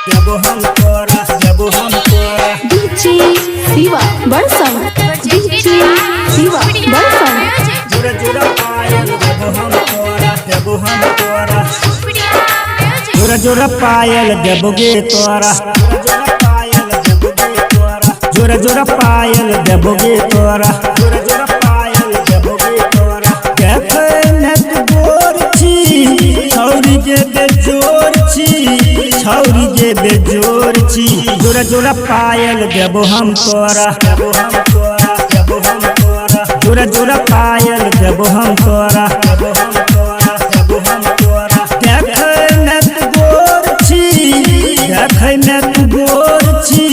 देबो हम तोरा डीजे शिवा बरसम डीजे शिवा बरसम जोरा जोरा पायल देबो हम तोरा जोरा जोरा पायल देबोगे तोरा जोरा जोरा पायल देबोगे तोरा देखे नत गोर छी छौरी जे बेजोर छी छौरी जे बेजोर छी जोरा जोरा पायल देबो हम तोरा जोरा जोरा पायल देबो हम तोरा देखे नत गोर छी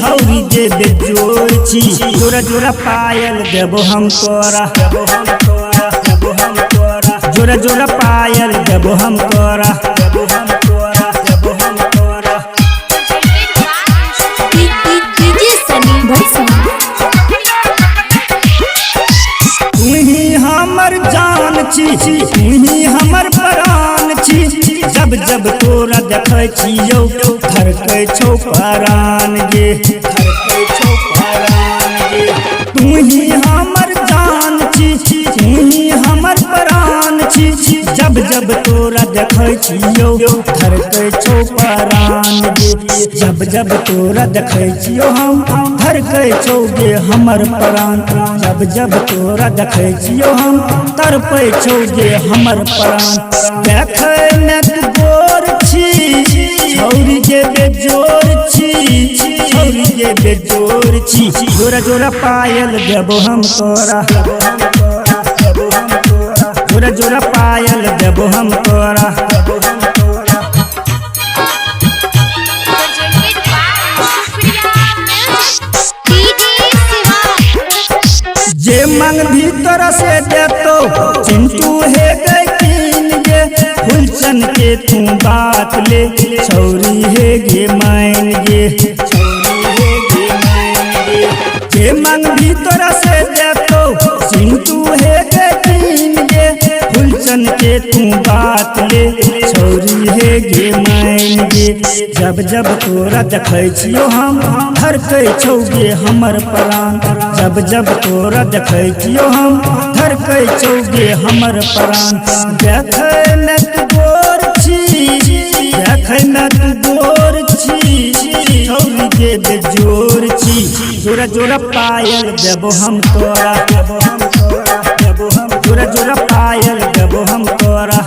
छौरी जे बेजोर छी जोरा जोरा पायल देबो हम तोरा जोरा जोरा पायल देबो हम तोरा डीजे सनी बरसम तुही हमर जान छी तुही हमर प्राण छी जब जब तोरा देखै छियौ धड़कै छौ परान गे तुही हमर जान छी तुही हमर प्राण छी जब जब तोरा देखै छियौ धड़कै छौ परान गे जब जब तोरा देखै छियौ हम धड़कै छौ गे हमर प्राण जब जब तोरा देखै छियौ हम तड़पै छौ गे हमर प्राण देखै में तू गोर छी छौरी जे बेजोर छी छौरी जे बेजोर छी जोरा जोरा पायल देबो हम तोरा जोरा जोरा पायल देबो हम तोरा जे मांग भीतर से देतो चिंटू हे गए कीन गे फुलचन के तू बात ले छौरी हे गे मान गे जे मांग भीतर से देतो चिंटू हे गए कीन गे फुलचन के तू बात ले छौरी हे गे मान गे जब जब तोरा देखै छियौ हम धड़कै छौ गे हमर प्राण जब जब तोरा देखै छियौ हम धड़कै छौ गे हमर प्राण देखै में तू गोर छी छौरी जे बेजोर छी जोरा जोरा पायल देबो हम तोरा जोरा जोरा पायल देबो हम तोरा